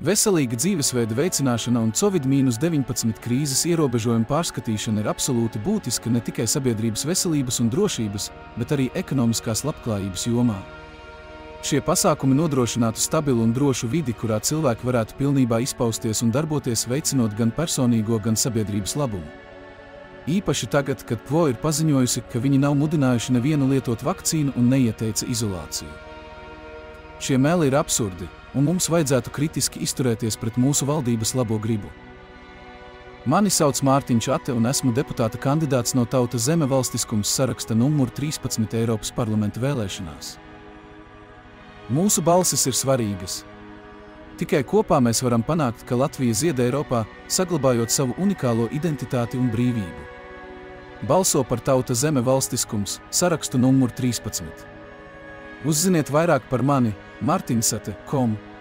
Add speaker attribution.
Speaker 1: Veselīga dzīvesveida veicināšana un Covid-19 krīzes ierobežojuma pārskatīšana ir absolūti būtiska ne tikai sabiedrības veselības un drošības, bet arī ekonomiskās labklājības jomā. Šie pasākumi nodrošinātu stabilu un drošu vidi, kurā cilvēki varētu pilnībā izpausties un darboties, veicinot gan personīgo, gan sabiedrības labumu. Īpaši tagad, kad PVO ir paziņojusi, ka viņi nav mudinājuši nevienu lietot vakcīnu un neieteica izolāciju. Šie meli ir absurdi, un mums vajadzētu kritiski izturēties pret mūsu valdības labo gribu. Mani sauc Mārtiņš Ate un esmu deputāta kandidāts no Tautas Zeme valstiskums saraksta numur 13 Eiropas parlamenta vēlēšanās. Mūsu balsis ir svarīgas. Tikai kopā mēs varam panākt, ka Latvija zied Eiropā, saglabājot savu unikālo identitāti un brīvību. Balso par Tautas Zeme valstiskums sarakstu numur 13. Uzziniet vairāk par mani martinsate.com.